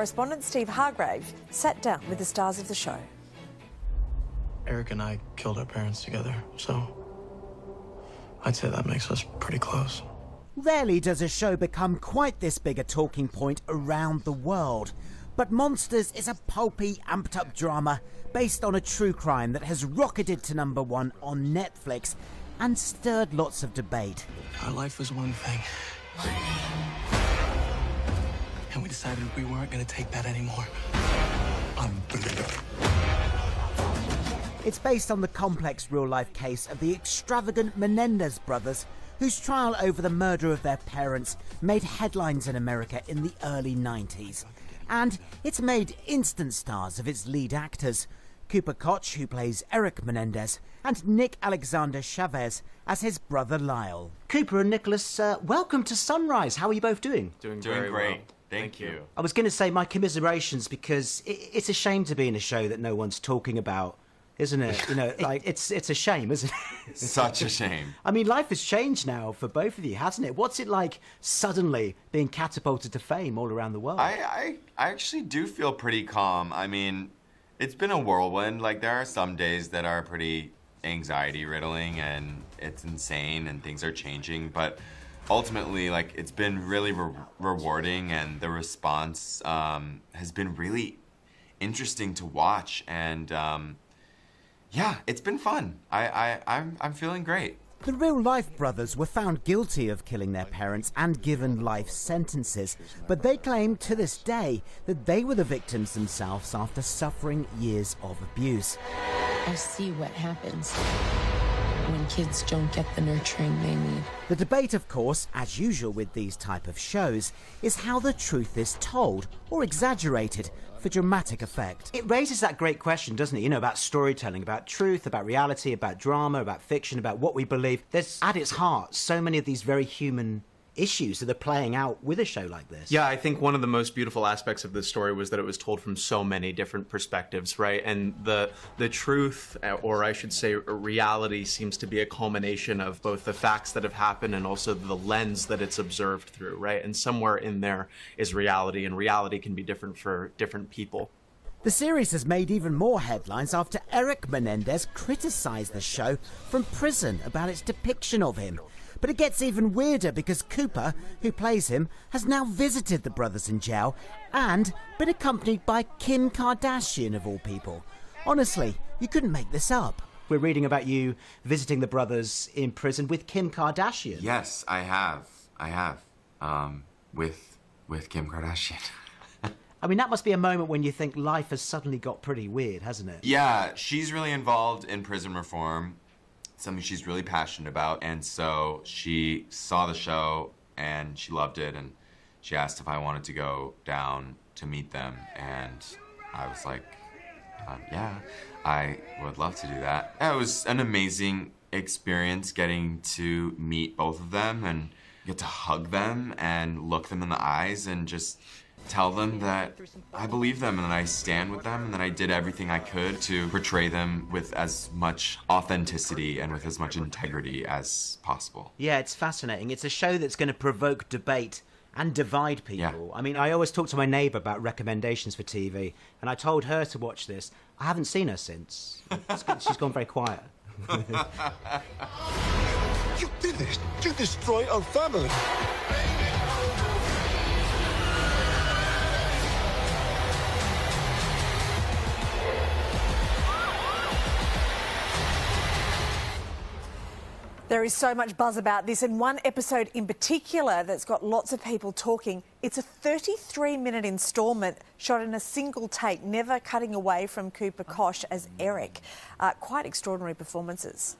Correspondent Steve Hargrave sat down with the stars of the show. Eric and I killed our parents together, so I'd say that makes us pretty close. Rarely does a show become quite this big a talking point around the world. But Monsters is a pulpy, amped-up drama based on a true crime that has rocketed to #1 on Netflix and stirred lots of debate. Our life was one thing, and we decided we weren't going to take that anymore. It's based on the complex real-life case of the extravagant Menendez brothers, whose trial over the murder of their parents made headlines in America in the early 90s. And it's made instant stars of its lead actors, Cooper Koch, who plays Eric Menendez, and Nick Alexander Chavez as his brother Lyle. Cooper and Nicholas, welcome to Sunrise. How are you both doing? Doing great. Well. Thank you. I was going to say my commiserations because it's a shame to be in a show that no one's talking about, isn't it? You know, like it's a shame, isn't it? Such a shame. I mean, life has changed now for both of you, hasn't it? What's it like suddenly being catapulted to fame all around the world? I actually do feel pretty calm. I mean, it's been a whirlwind. Like, there are some days that are pretty anxiety-riddling and it's insane and things are changing, but ultimately, like, it's been really rewarding, and the response has been really interesting to watch, and yeah, it's been fun. I'm feeling great. The real-life brothers were found guilty of killing their parents and given life sentences, but they claim to this day that they were the victims themselves after suffering years of abuse. I see what happens when kids don't get the nurturing they need. The debate, of course, as usual with these type of shows, is how the truth is told or exaggerated for dramatic effect. It raises that great question, doesn't it? You know, about storytelling, about truth, about reality, about drama, about fiction, about what we believe. There's, at its heart, so many of these very human issues that are playing out with a show like this. Yeah, I think one of the most beautiful aspects of this story was that it was told from so many different perspectives, right? And the truth, or I should say reality, seems to be a culmination of both the facts that have happened and also the lens that it's observed through, right? And somewhere in there is reality, and reality can be different for different people. The series has made even more headlines after Eric Menendez criticised the show from prison about its depiction of him. But it gets even weirder because Cooper, who plays him, has now visited the brothers in jail and been accompanied by Kim Kardashian, of all people. Honestly, you couldn't make this up. We're reading about you visiting the brothers in prison with Kim Kardashian. Yes, I have. With Kim Kardashian. I mean, that must be a moment when you think life has suddenly got pretty weird, hasn't it? Yeah, she's really involved in prison reform, something she's really passionate about, and so she saw the show and she loved it, and she asked if I wanted to go down to meet them, and I was like, yeah, I would love to do that. It was an amazing experience getting to meet both of them and get to hug them and look them in the eyes and just tell them that I believe them and that I stand with them and that I did everything I could to portray them with as much authenticity and with as much integrity as possible. Yeah, it's fascinating. It's a show that's going to provoke debate and divide people. Yeah. I mean, I always talk to my neighbour about recommendations for TV, and I told her to watch this. I haven't seen her since. She's gone very quiet. You did this! You destroyed our family! There is so much buzz about this, and one episode in particular that's got lots of people talking. It's a 33-minute instalment shot in a single take, never cutting away from Cooper Koch as Eric. Quite extraordinary performances.